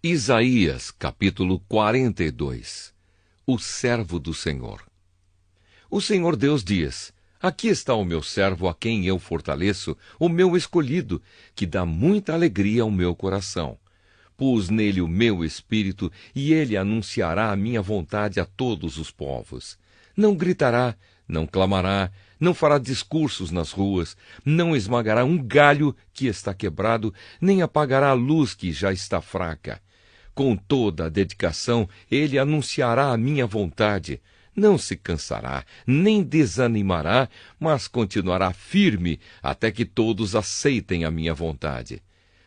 Isaías, capítulo 42. O servo do Senhor. O Senhor Deus diz: aqui está o meu servo a quem eu fortaleço, o meu escolhido, que dá muita alegria ao meu coração. Pus nele o meu espírito, e ele anunciará a minha vontade a todos os povos. Não gritará, não clamará, não fará discursos nas ruas, não esmagará um galho que está quebrado, nem apagará a luz que já está fraca. Com toda a dedicação, ele anunciará a minha vontade. Não se cansará, nem desanimará, mas continuará firme até que todos aceitem a minha vontade.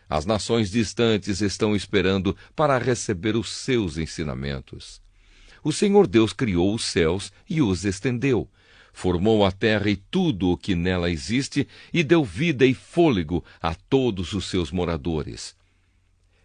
As nações distantes estão esperando para receber os seus ensinamentos. O Senhor Deus criou os céus e os estendeu. Formou a terra e tudo o que nela existe, e deu vida e fôlego a todos os seus moradores.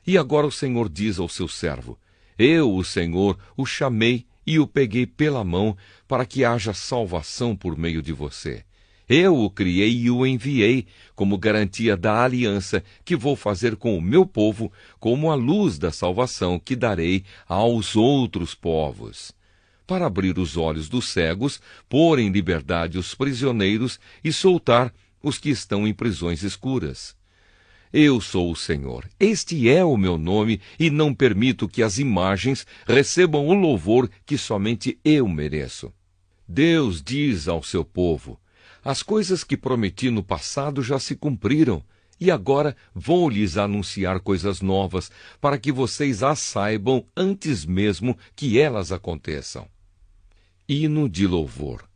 E agora o Senhor diz ao seu servo: eu, o Senhor, o chamei e o peguei pela mão para que haja salvação por meio de você. Eu o criei e o enviei como garantia da aliança que vou fazer com o meu povo, como a luz da salvação que darei aos outros povos, para abrir os olhos dos cegos, pôr em liberdade os prisioneiros e soltar os que estão em prisões escuras. Eu sou o Senhor, este é o meu nome, e não permito que as imagens recebam o louvor que somente eu mereço. Deus diz ao seu povo: as coisas que prometi no passado já se cumpriram, e agora vou lhes anunciar coisas novas, para que vocês as saibam antes mesmo que elas aconteçam. Hino de louvor.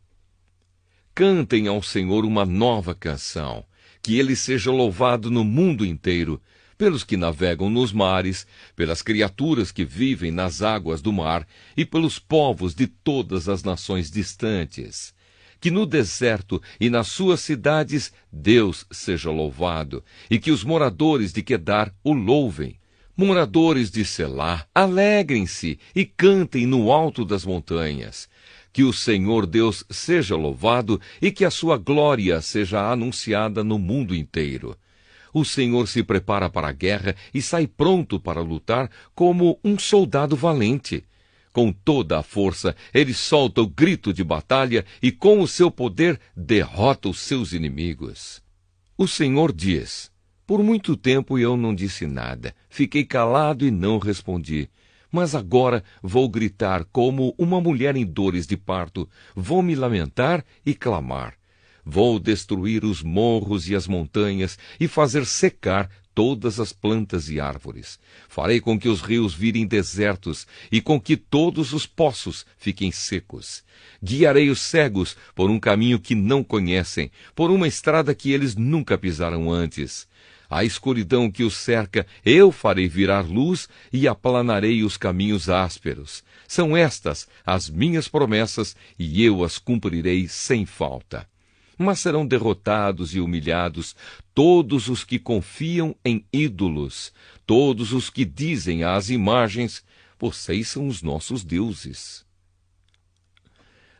Cantem ao Senhor uma nova canção, que ele seja louvado no mundo inteiro, pelos que navegam nos mares, pelas criaturas que vivem nas águas do mar e pelos povos de todas as nações distantes. Que no deserto e nas suas cidades Deus seja louvado, e que os moradores de Quedar o louvem. Moradores de Selá, alegrem-se e cantem no alto das montanhas. Que o Senhor Deus seja louvado e que a sua glória seja anunciada no mundo inteiro. O Senhor se prepara para a guerra e sai pronto para lutar como um soldado valente. Com toda a força, ele solta o grito de batalha e com o seu poder derrota os seus inimigos. O Senhor diz: por muito tempo eu não disse nada, fiquei calado e não respondi. Mas agora vou gritar como uma mulher em dores de parto, vou me lamentar e clamar. Vou destruir os morros e as montanhas e fazer secar todas as plantas e árvores. Farei com que os rios virem desertos e com que todos os poços fiquem secos. Guiarei os cegos por um caminho que não conhecem, por uma estrada que eles nunca pisaram antes. A escuridão que os cerca, eu farei virar luz e aplanarei os caminhos ásperos. São estas as minhas promessas e eu as cumprirei sem falta. Mas serão derrotados e humilhados todos os que confiam em ídolos, todos os que dizem às imagens: vocês são os nossos deuses.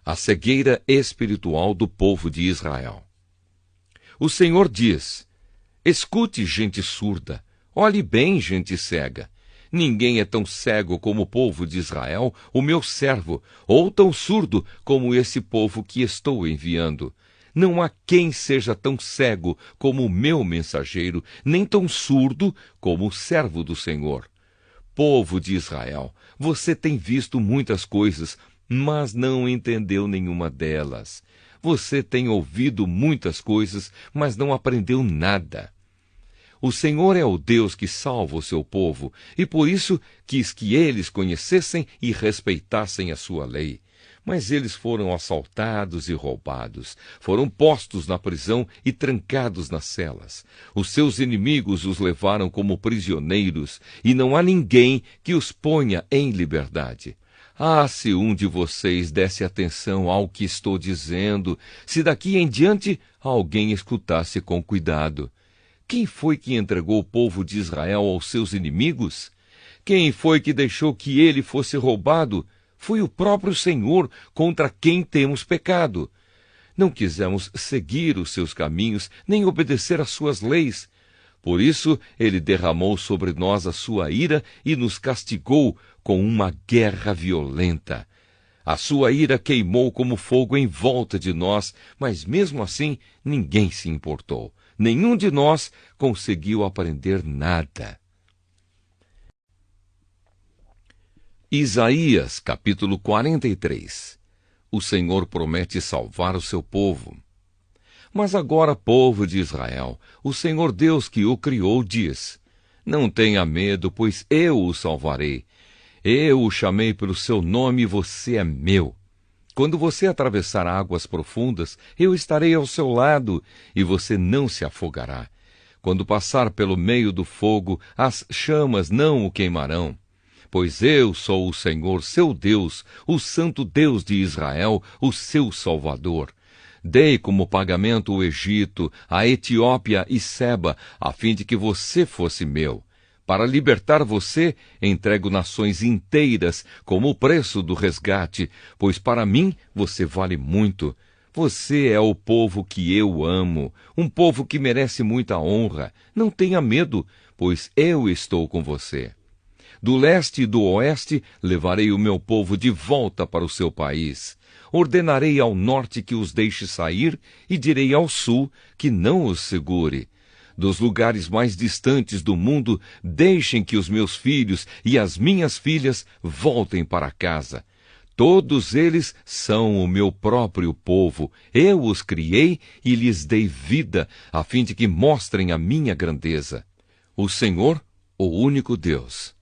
A cegueira espiritual do povo de Israel. O Senhor diz: escute, gente surda, olhe bem, gente cega. Ninguém é tão cego como o povo de Israel, o meu servo, ou tão surdo como esse povo que estou enviando. Não há quem seja tão cego como o meu mensageiro, nem tão surdo como o servo do Senhor. Povo de Israel, você tem visto muitas coisas, mas não entendeu nenhuma delas. Você tem ouvido muitas coisas, mas não aprendeu nada. O Senhor é o Deus que salva o seu povo, e por isso quis que eles conhecessem e respeitassem a sua lei. Mas eles foram assaltados e roubados, foram postos na prisão e trancados nas celas. Os seus inimigos os levaram como prisioneiros, e não há ninguém que os ponha em liberdade. Ah, se um de vocês desse atenção ao que estou dizendo, se daqui em diante alguém escutasse com cuidado. Quem foi que entregou o povo de Israel aos seus inimigos? Quem foi que deixou que ele fosse roubado? Foi o próprio Senhor, contra quem temos pecado. Não quisemos seguir os seus caminhos, nem obedecer às suas leis. Por isso, ele derramou sobre nós a sua ira e nos castigou com uma guerra violenta. A sua ira queimou como fogo em volta de nós, mas mesmo assim ninguém se importou. Nenhum de nós conseguiu aprender nada. Isaías, capítulo 43. O Senhor promete salvar o seu povo. Mas agora, povo de Israel, o Senhor Deus que o criou diz: não tenha medo, pois eu o salvarei. Eu o chamei pelo seu nome e você é meu. Quando você atravessar águas profundas, eu estarei ao seu lado e você não se afogará. Quando passar pelo meio do fogo, as chamas não o queimarão. Pois eu sou o Senhor, seu Deus, o Santo Deus de Israel, o seu Salvador. Dei como pagamento o Egito, a Etiópia e Seba, a fim de que você fosse meu. Para libertar você, entrego nações inteiras como o preço do resgate, pois para mim você vale muito. Você é o povo que eu amo, um povo que merece muita honra. Não tenha medo, pois eu estou com você. Do leste e do oeste levarei o meu povo de volta para o seu país. Ordenarei ao norte que os deixe sair e direi ao sul que não os segure. Dos lugares mais distantes do mundo, deixem que os meus filhos e as minhas filhas voltem para casa. Todos eles são o meu próprio povo. Eu os criei e lhes dei vida, a fim de que mostrem a minha grandeza. O Senhor, o único Deus.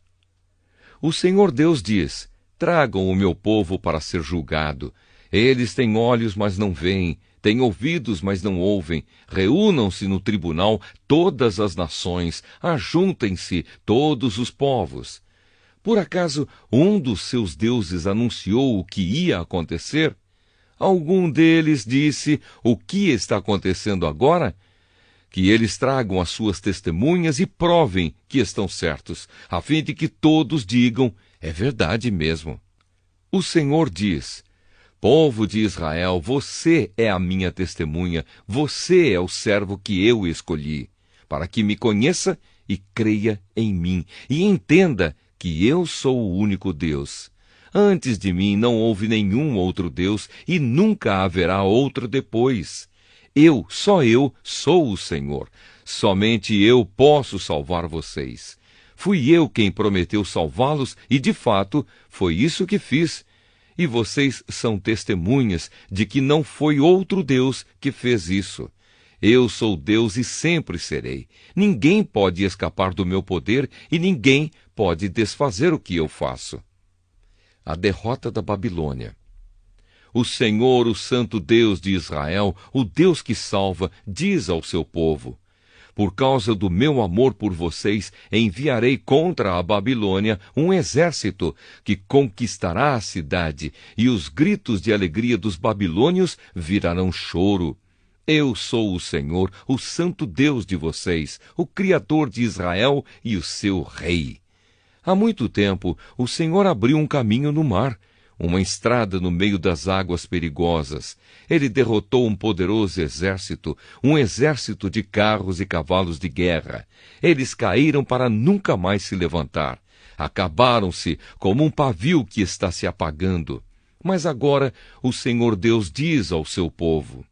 O Senhor Deus diz: tragam o meu povo para ser julgado. Eles têm olhos, mas não veem, têm ouvidos, mas não ouvem. Reúnam-se no tribunal todas as nações, ajuntem-se todos os povos. Por acaso um dos seus deuses anunciou o que ia acontecer? Algum deles disse o que está acontecendo agora? Que eles tragam as suas testemunhas e provem que estão certos, a fim de que todos digam: é verdade mesmo. O Senhor diz: povo de Israel, você é a minha testemunha, você é o servo que eu escolhi, para que me conheça e creia em mim, e entenda que eu sou o único Deus. Antes de mim não houve nenhum outro Deus, e nunca haverá outro depois. Só eu, sou o Senhor. Somente eu posso salvar vocês. Fui eu quem prometeu salvá-los e, de fato, foi isso que fiz. E vocês são testemunhas de que não foi outro Deus que fez isso. Eu sou Deus e sempre serei. Ninguém pode escapar do meu poder e ninguém pode desfazer o que eu faço. A derrota da Babilônia. O Senhor, o Santo Deus de Israel, o Deus que salva, diz ao seu povo: por causa do meu amor por vocês, enviarei contra a Babilônia um exército que conquistará a cidade, e os gritos de alegria dos babilônios virarão choro. Eu sou o Senhor, o Santo Deus de vocês, o Criador de Israel e o seu Rei. Há muito tempo, o Senhor abriu um caminho no mar, uma estrada no meio das águas perigosas. Ele derrotou um poderoso exército, um exército de carros e cavalos de guerra. Eles caíram para nunca mais se levantar. Acabaram-se como um pavio que está se apagando. Mas agora o Senhor Deus diz ao seu povo: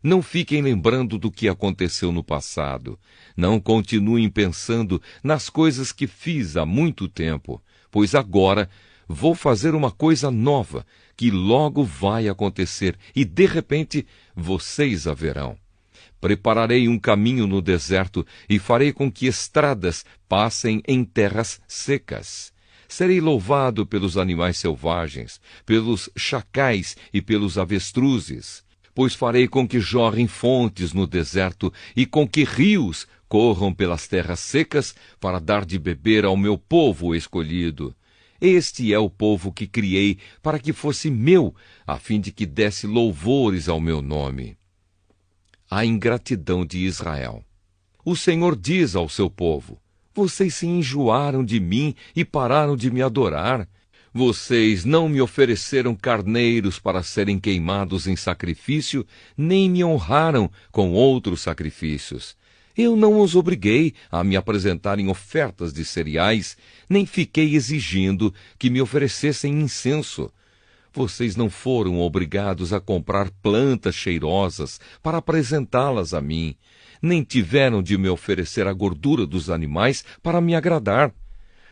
não fiquem lembrando do que aconteceu no passado. Não continuem pensando nas coisas que fiz há muito tempo, pois agora vou fazer uma coisa nova, que logo vai acontecer, e de repente vocês a verão. Prepararei um caminho no deserto e farei com que estradas passem em terras secas. Serei louvado pelos animais selvagens, pelos chacais e pelos avestruzes, pois farei com que jorrem fontes no deserto e com que rios corram pelas terras secas para dar de beber ao meu povo escolhido. Este é o povo que criei para que fosse meu, a fim de que desse louvores ao meu nome. A ingratidão de Israel. O Senhor diz ao seu povo: vocês se enjoaram de mim e pararam de me adorar. Vocês não me ofereceram carneiros para serem queimados em sacrifício, nem me honraram com outros sacrifícios. Eu não os obriguei a me apresentarem ofertas de cereais, nem fiquei exigindo que me oferecessem incenso. Vocês não foram obrigados a comprar plantas cheirosas para apresentá-las a mim, nem tiveram de me oferecer a gordura dos animais para me agradar.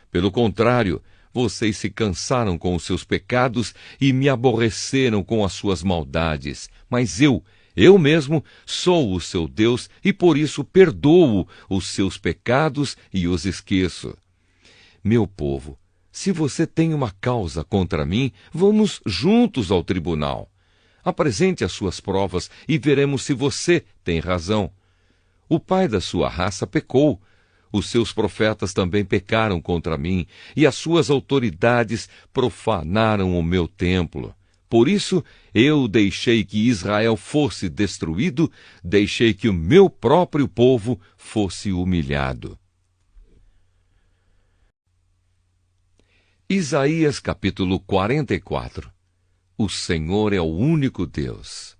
Pelo contrário, vocês se cansaram com os seus pecados e me aborreceram com as suas maldades. Mas eu mesmo sou o seu Deus e por isso perdoo os seus pecados e os esqueço. Meu povo, se você tem uma causa contra mim, vamos juntos ao tribunal. Apresente as suas provas e veremos se você tem razão. O pai da sua raça pecou. Os seus profetas também pecaram contra mim, e as suas autoridades profanaram o meu templo. Por isso, eu deixei que Israel fosse destruído, deixei que o meu próprio povo fosse humilhado. Isaías capítulo 44. O Senhor é o único Deus.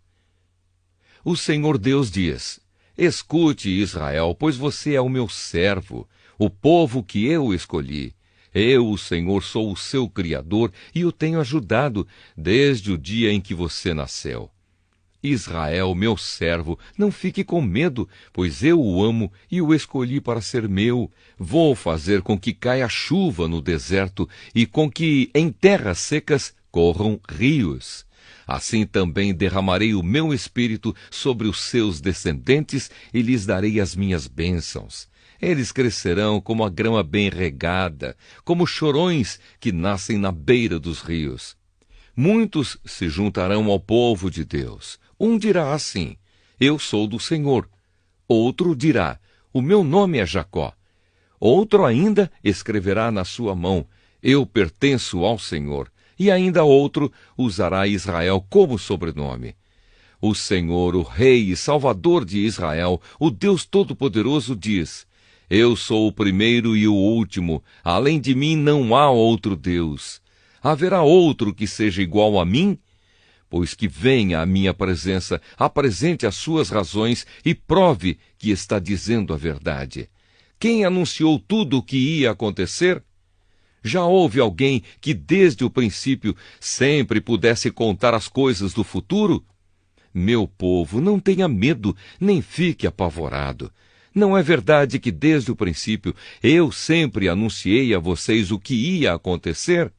O Senhor Deus diz: Escute, Israel, pois você é o meu servo, o povo que eu escolhi. Eu, o Senhor, sou o seu Criador e o tenho ajudado desde o dia em que você nasceu. Israel, meu servo, não fique com medo, pois eu o amo e o escolhi para ser meu. Vou fazer com que caia chuva no deserto e com que em terras secas corram rios. Assim também derramarei o meu espírito sobre os seus descendentes e lhes darei as minhas bênçãos. Eles crescerão como a grama bem regada, como chorões que nascem na beira dos rios. Muitos se juntarão ao povo de Deus. Um dirá assim: Eu sou do Senhor. Outro dirá: O meu nome é Jacó. Outro ainda escreverá na sua mão: Eu pertenço ao Senhor. E ainda outro usará Israel como sobrenome. O Senhor, o Rei e Salvador de Israel, o Deus Todo-Poderoso, diz: Eu sou o primeiro e o último, além de mim não há outro Deus. Haverá outro que seja igual a mim? Pois que venha à minha presença, apresente as suas razões e prove que está dizendo a verdade. Quem anunciou tudo o que ia acontecer? Já houve alguém que desde o princípio sempre pudesse contar as coisas do futuro? Meu povo, não tenha medo, nem fique apavorado. Não é verdade que desde o princípio eu sempre anunciei a vocês o que ia acontecer?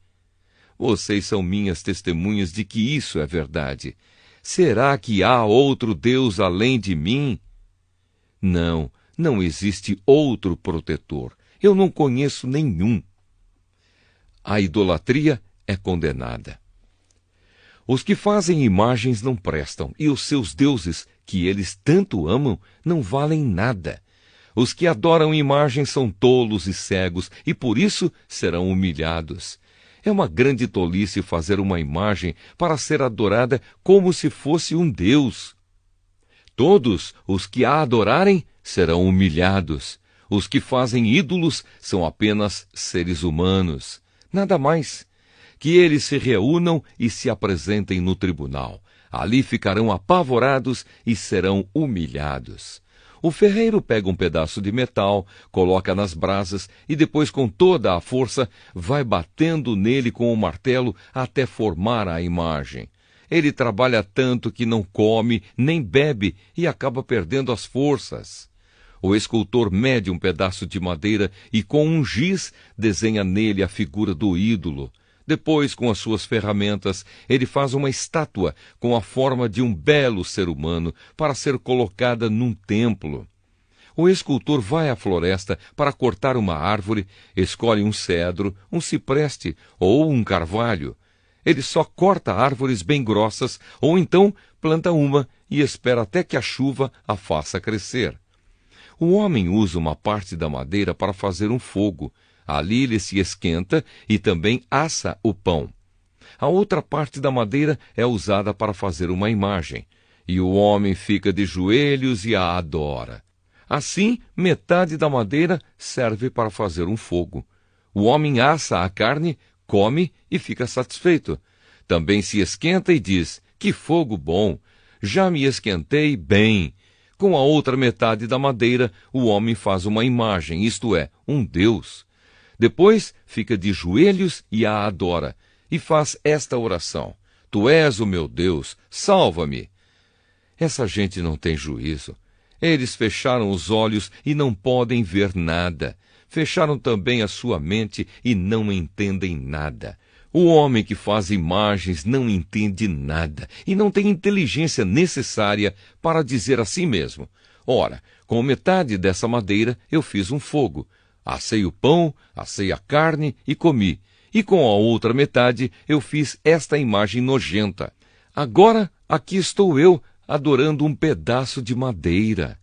Vocês são minhas testemunhas de que isso é verdade. Será que há outro Deus além de mim? Não, não existe outro protetor. Eu não conheço nenhum. A idolatria é condenada. Os que fazem imagens não prestam, e os seus deuses, que eles tanto amam, não valem nada. Os que adoram imagens são tolos e cegos, e por isso serão humilhados. É uma grande tolice fazer uma imagem para ser adorada como se fosse um deus. Todos os que a adorarem serão humilhados. Os que fazem ídolos são apenas seres humanos. Nada mais. Que eles se reúnam e se apresentem no tribunal. Ali ficarão apavorados e serão humilhados. O ferreiro pega um pedaço de metal, coloca nas brasas e depois, com toda a força, vai batendo nele com o martelo até formar a imagem. Ele trabalha tanto que não come nem bebe e acaba perdendo as forças. O escultor mede um pedaço de madeira e com um giz desenha nele a figura do ídolo. Depois, com as suas ferramentas, ele faz uma estátua com a forma de um belo ser humano para ser colocada num templo. O escultor vai à floresta para cortar uma árvore, escolhe um cedro, um cipreste ou um carvalho. Ele só corta árvores bem grossas ou então planta uma e espera até que a chuva a faça crescer. O homem usa uma parte da madeira para fazer um fogo. Ali ele se esquenta e também assa o pão. A outra parte da madeira é usada para fazer uma imagem. E o homem fica de joelhos e a adora. Assim, metade da madeira serve para fazer um fogo. O homem assa a carne, come e fica satisfeito. Também se esquenta e diz: que fogo bom! Já me esquentei bem. Com a outra metade da madeira, o homem faz uma imagem, isto é, um deus. Depois fica de joelhos e a adora, e faz esta oração: Tu és o meu Deus, salva-me. Essa gente não tem juízo. Eles fecharam os olhos e não podem ver nada. Fecharam também a sua mente e não entendem nada. O homem que faz imagens não entende nada e não tem inteligência necessária para dizer a si mesmo: Ora, com metade dessa madeira eu fiz um fogo. Assei o pão, assei a carne e comi. E com a outra metade eu fiz esta imagem nojenta. Agora aqui estou eu, adorando um pedaço de madeira.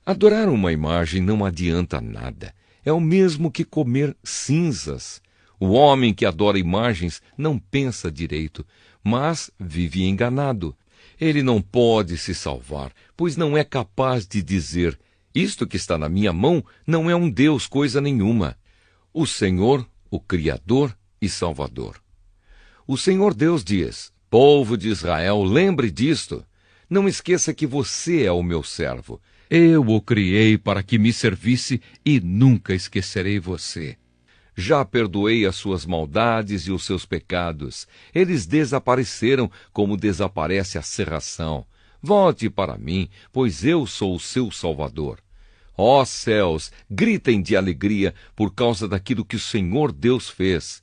Adorar uma imagem não adianta nada. É o mesmo que comer cinzas. O homem que adora imagens não pensa direito, mas vive enganado. Ele não pode se salvar, pois não é capaz de dizer: isto que está na minha mão não é um Deus coisa nenhuma. O Senhor, o Criador e Salvador. O Senhor Deus diz: Povo de Israel, lembre disto. Não esqueça que você é o meu servo. Eu o criei para que me servisse e nunca esquecerei você. Já perdoei as suas maldades e os seus pecados. Eles desapareceram como desaparece a serração. Volte para mim, pois eu sou o seu Salvador. Ó céus, gritem de alegria por causa daquilo que o Senhor Deus fez.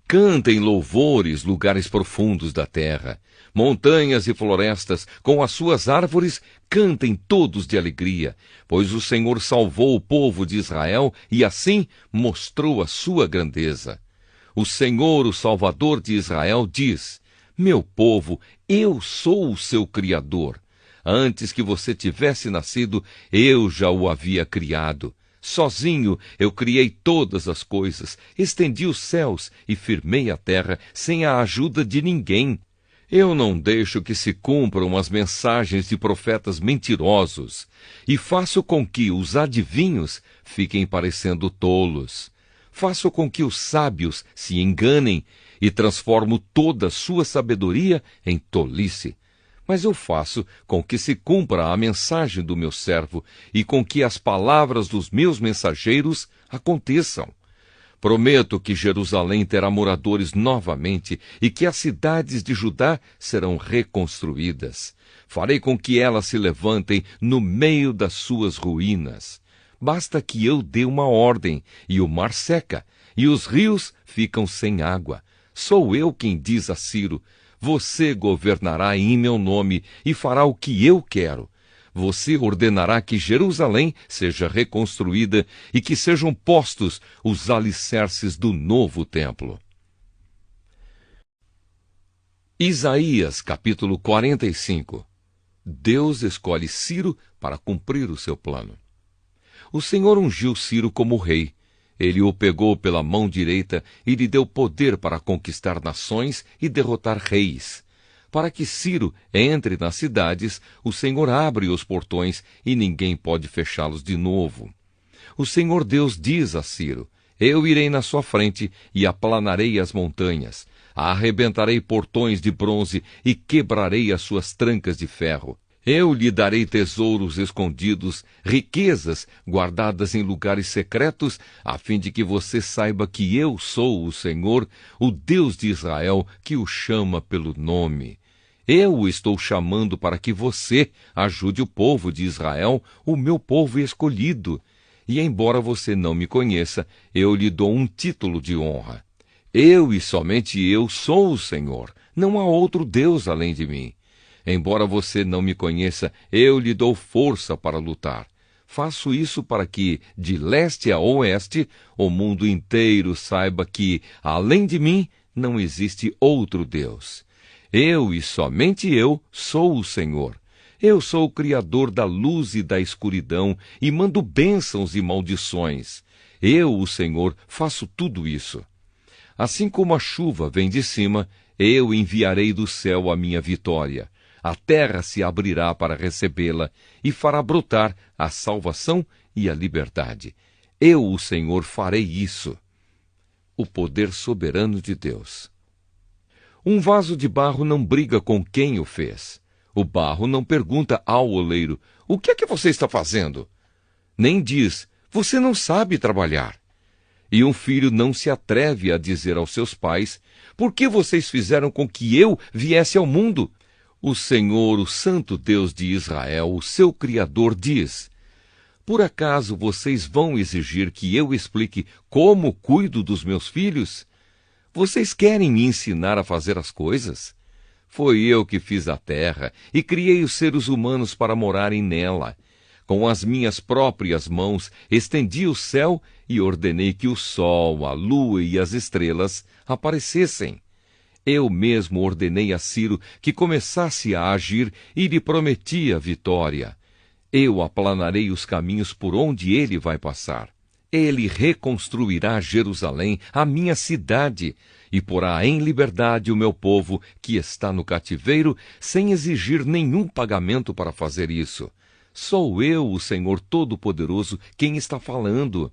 Cantem louvores, lugares profundos da terra. Montanhas e florestas, com as suas árvores, cantem todos de alegria, pois o Senhor salvou o povo de Israel e assim mostrou a sua grandeza. O Senhor, o Salvador de Israel, diz: Meu povo, eu sou o seu Criador. Antes que você tivesse nascido, eu já o havia criado. Sozinho eu criei todas as coisas, estendi os céus e firmei a terra sem a ajuda de ninguém. Eu não deixo que se cumpram as mensagens de profetas mentirosos, e faço com que os adivinhos fiquem parecendo tolos. Faço com que os sábios se enganem e transformo toda a sua sabedoria em tolice. Mas eu faço com que se cumpra a mensagem do meu servo e com que as palavras dos meus mensageiros aconteçam. Prometo que Jerusalém terá moradores novamente e que as cidades de Judá serão reconstruídas. Farei com que elas se levantem no meio das suas ruínas. Basta que eu dê uma ordem, e o mar seca, e os rios ficam sem água. Sou eu quem diz a Ciro: Você governará em meu nome e fará o que eu quero. Você ordenará que Jerusalém seja reconstruída e que sejam postos os alicerces do novo templo. Isaías, capítulo 45. Deus escolhe Ciro para cumprir o seu plano. O Senhor ungiu Ciro como rei. Ele o pegou pela mão direita e lhe deu poder para conquistar nações e derrotar reis. Para que Ciro entre nas cidades, o Senhor abre os portões e ninguém pode fechá-los de novo. O Senhor Deus diz a Ciro: Eu irei na sua frente e aplanarei as montanhas, arrebentarei portões de bronze e quebrarei as suas trancas de ferro. Eu lhe darei tesouros escondidos, riquezas guardadas em lugares secretos, a fim de que você saiba que eu sou o Senhor, o Deus de Israel, que o chama pelo nome. Eu o estou chamando para que você ajude o povo de Israel, o meu povo escolhido. E embora você não me conheça, eu lhe dou um título de honra. Eu e somente eu sou o Senhor, não há outro Deus além de mim. Embora você não me conheça, eu lhe dou força para lutar. Faço isso para que, de leste a oeste, o mundo inteiro saiba que, além de mim, não existe outro Deus. Eu e somente eu sou o Senhor. Eu sou o Criador da luz e da escuridão e mando bênçãos e maldições. Eu, o Senhor, faço tudo isso. Assim como a chuva vem de cima, eu enviarei do céu a minha vitória. A terra se abrirá para recebê-la e fará brotar a salvação e a liberdade. Eu, o Senhor, farei isso. O poder soberano de Deus. Um vaso de barro não briga com quem o fez. O barro não pergunta ao oleiro: o que é que você está fazendo? Nem diz: você não sabe trabalhar. E um filho não se atreve a dizer aos seus pais: por que vocês fizeram com que eu viesse ao mundo? O Senhor, o Santo Deus de Israel, o seu Criador, diz: por acaso vocês vão exigir que eu explique como cuido dos meus filhos? Vocês querem me ensinar a fazer as coisas? Foi eu que fiz a terra e criei os seres humanos para morarem nela. Com as minhas próprias mãos estendi o céu e ordenei que o sol, a lua e as estrelas aparecessem. Eu mesmo ordenei a Ciro que começasse a agir e lhe prometi a vitória. Eu aplanarei os caminhos por onde ele vai passar. Ele reconstruirá Jerusalém, a minha cidade, e porá em liberdade o meu povo que está no cativeiro, sem exigir nenhum pagamento para fazer isso. Sou eu, o Senhor Todo-Poderoso, quem está falando.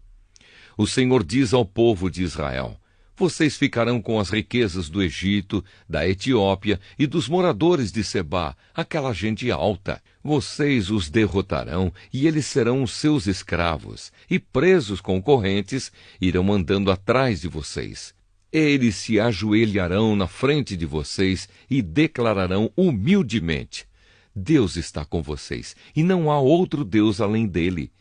O Senhor diz ao povo de Israel: vocês ficarão com as riquezas do Egito, da Etiópia e dos moradores de Sebá, aquela gente alta. Vocês os derrotarão e eles serão os seus escravos, e presos com correntes, irão andando atrás de vocês. Eles se ajoelharão na frente de vocês e declararão humildemente: Deus está com vocês, e não há outro Deus além dele.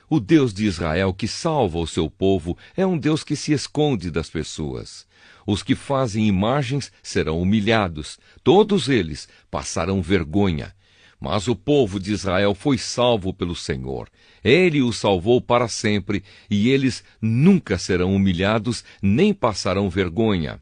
O Deus de Israel que salva o seu povo é um Deus que se esconde das pessoas. Os que fazem imagens serão humilhados, todos eles passarão vergonha. Mas o povo de Israel foi salvo pelo Senhor. Ele os salvou para sempre, e eles nunca serão humilhados, nem passarão vergonha.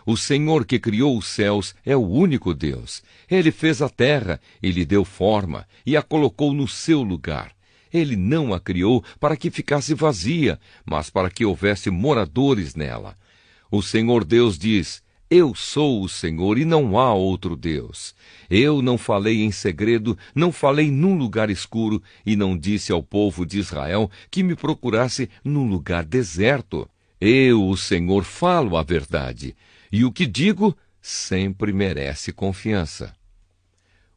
O Senhor que criou os céus é o único Deus. Ele fez a terra, e lhe deu forma, e a colocou no seu lugar. Ele não a criou para que ficasse vazia, mas para que houvesse moradores nela. O Senhor Deus diz: eu sou o Senhor e não há outro Deus. Eu não falei em segredo, não falei num lugar escuro, e não disse ao povo de Israel que me procurasse num lugar deserto. Eu, o Senhor, falo a verdade, e o que digo sempre merece confiança.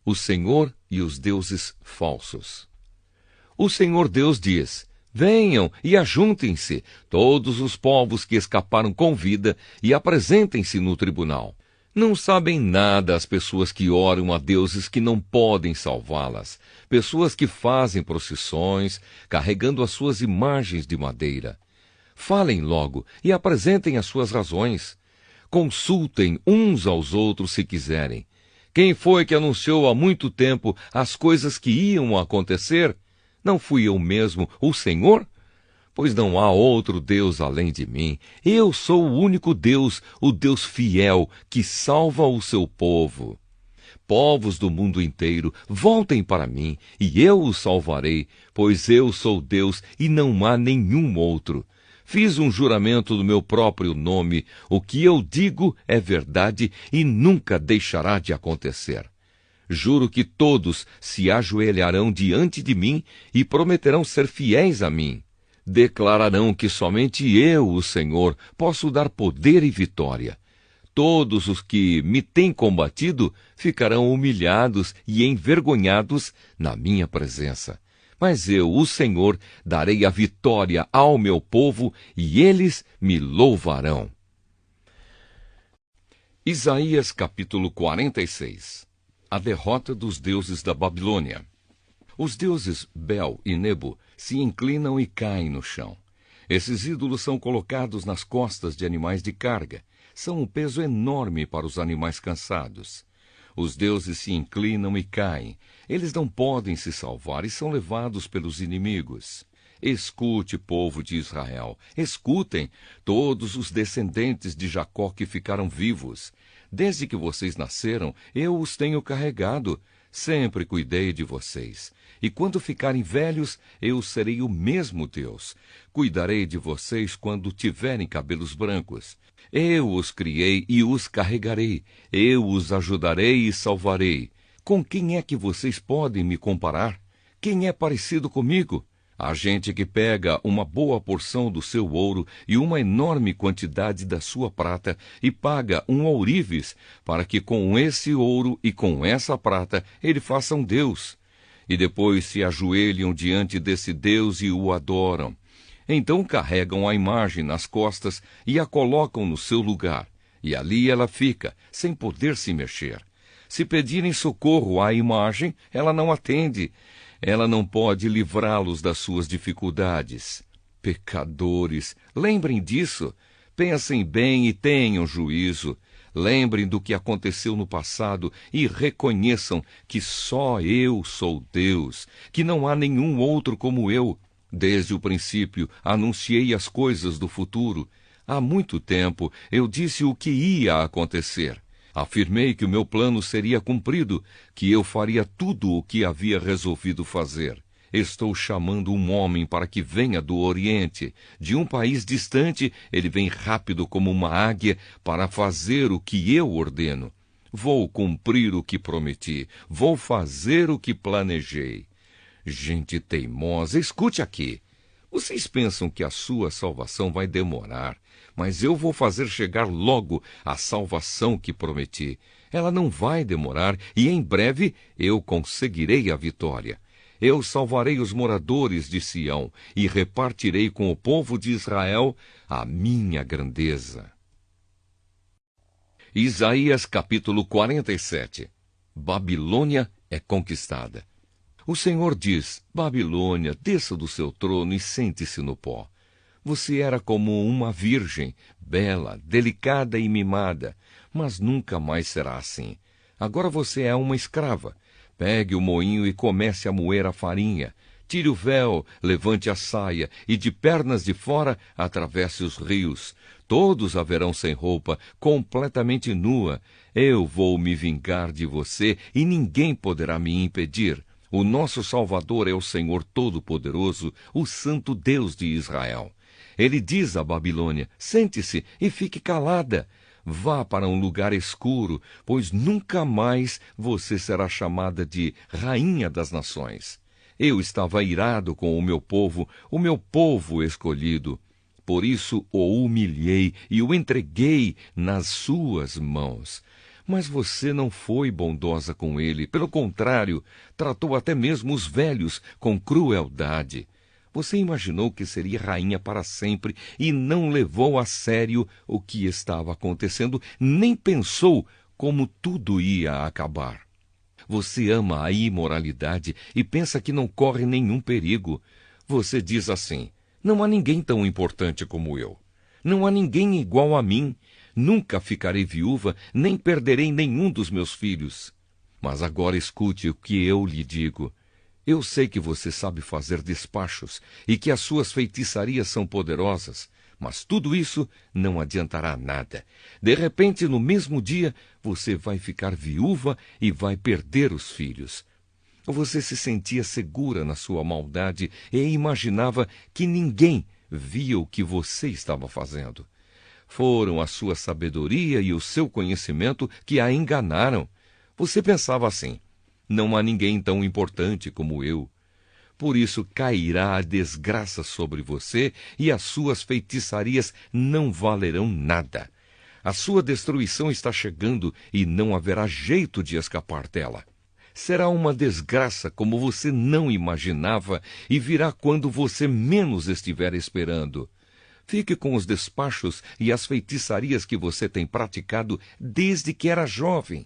O Senhor e os deuses falsos. O Senhor Deus diz: venham e ajuntem-se, todos os povos que escaparam com vida, e apresentem-se no tribunal. Não sabem nada as pessoas que oram a deuses que não podem salvá-las, pessoas que fazem procissões, carregando as suas imagens de madeira. Falem logo e apresentem as suas razões. Consultem uns aos outros se quiserem. Quem foi que anunciou há muito tempo as coisas que iam acontecer? Não fui eu mesmo, o Senhor? Pois não há outro Deus além de mim. Eu sou o único Deus, o Deus fiel, que salva o seu povo. Povos do mundo inteiro, voltem para mim, e eu os salvarei, pois eu sou Deus e não há nenhum outro. Fiz um juramento do meu próprio nome, o que eu digo é verdade e nunca deixará de acontecer. Juro que todos se ajoelharão diante de mim e prometerão ser fiéis a mim. Declararão que somente eu, o Senhor, posso dar poder e vitória. Todos os que me têm combatido ficarão humilhados e envergonhados na minha presença. Mas eu, o Senhor, darei a vitória ao meu povo e eles me louvarão. Isaías capítulo 46. A derrota dos deuses da Babilônia. Os deuses Bel e Nebo se inclinam e caem no chão. Esses ídolos são colocados nas costas de animais de carga. São um peso enorme para os animais cansados. Os deuses se inclinam e caem. Eles não podem se salvar e são levados pelos inimigos. Escute, povo de Israel, escutem, todos os descendentes de Jacó que ficaram vivos. Desde que vocês nasceram, eu os tenho carregado. Sempre cuidei de vocês. E quando ficarem velhos, eu serei o mesmo Deus. Cuidarei de vocês quando tiverem cabelos brancos. Eu os criei e os carregarei. Eu os ajudarei e salvarei. Com quem é que vocês podem me comparar? Quem é parecido comigo? Há gente que pega uma boa porção do seu ouro e uma enorme quantidade da sua prata e paga um ourives para que com esse ouro e com essa prata ele faça um Deus. E depois se ajoelham diante desse Deus e o adoram. Então carregam a imagem nas costas e a colocam no seu lugar. E ali ela fica, sem poder se mexer. Se pedirem socorro à imagem, ela não atende. Ela não pode livrá-los das suas dificuldades. Pecadores, lembrem disso. Pensem bem e tenham juízo. Lembrem do que aconteceu no passado e reconheçam que só eu sou Deus, que não há nenhum outro como eu. Desde o princípio anunciei as coisas do futuro. Há muito tempo eu disse o que ia acontecer. Afirmei que o meu plano seria cumprido, que eu faria tudo o que havia resolvido fazer. Estou chamando um homem para que venha do Oriente. De um país distante, ele vem rápido como uma águia para fazer o que eu ordeno. Vou cumprir o que prometi. Vou fazer o que planejei. Gente teimosa, escute aqui. Vocês pensam que a sua salvação vai demorar, mas eu vou fazer chegar logo a salvação que prometi. Ela não vai demorar e em breve eu conseguirei a vitória. Eu salvarei os moradores de Sião e repartirei com o povo de Israel a minha grandeza. Isaías capítulo 47. Babilônia é conquistada. O Senhor diz: Babilônia, desça do seu trono e sente-se no pó. Você era como uma virgem, bela, delicada e mimada, mas nunca mais será assim. Agora você é uma escrava. Pegue o moinho e comece a moer a farinha. Tire o véu, levante a saia, e de pernas de fora atravesse os rios. Todos a verão sem roupa, completamente nua. Eu vou me vingar de você, e ninguém poderá me impedir. O nosso Salvador é o Senhor Todo-Poderoso, o Santo Deus de Israel. Ele diz à Babilônia: sente-se e fique calada. Vá para um lugar escuro, pois nunca mais você será chamada de Rainha das Nações. Eu estava irado com o meu povo escolhido. Por isso o humilhei e o entreguei nas suas mãos. Mas você não foi bondosa com ele. Pelo contrário, tratou até mesmo os velhos com crueldade. Você imaginou que seria rainha para sempre e não levou a sério o que estava acontecendo, nem pensou como tudo ia acabar. Você ama a imoralidade e pensa que não corre nenhum perigo. Você diz assim: não há ninguém tão importante como eu. Não há ninguém igual a mim. Nunca ficarei viúva, nem perderei nenhum dos meus filhos. Mas agora escute o que eu lhe digo. Eu sei que você sabe fazer despachos e que as suas feitiçarias são poderosas, mas tudo isso não adiantará nada. De repente, no mesmo dia, você vai ficar viúva e vai perder os filhos. Você se sentia segura na sua maldade e imaginava que ninguém via o que você estava fazendo. Foram a sua sabedoria e o seu conhecimento que a enganaram. Você pensava assim: não há ninguém tão importante como eu. Por isso cairá a desgraça sobre você e as suas feitiçarias não valerão nada. A sua destruição está chegando e não haverá jeito de escapar dela. Será uma desgraça como você não imaginava e virá quando você menos estiver esperando. Fique com os despachos e as feitiçarias que você tem praticado desde que era jovem.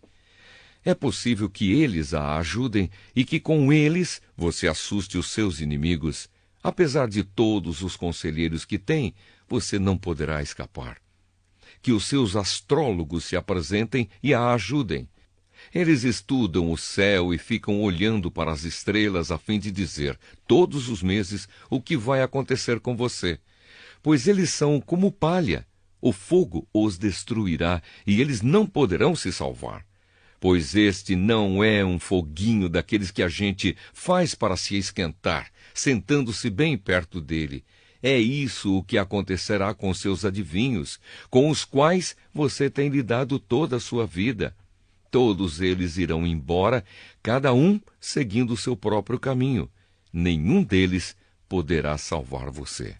É possível que eles a ajudem e que com eles você assuste os seus inimigos. Apesar de todos os conselheiros que tem, você não poderá escapar. Que os seus astrólogos se apresentem e a ajudem. Eles estudam o céu e ficam olhando para as estrelas a fim de dizer, todos os meses, o que vai acontecer com você. Pois eles são como palha. O fogo os destruirá e eles não poderão se salvar. Pois este não é um foguinho daqueles que a gente faz para se esquentar, sentando-se bem perto dele. É isso o que acontecerá com seus adivinhos, com os quais você tem lidado toda a sua vida. Todos eles irão embora, cada um seguindo o seu próprio caminho. Nenhum deles poderá salvar você.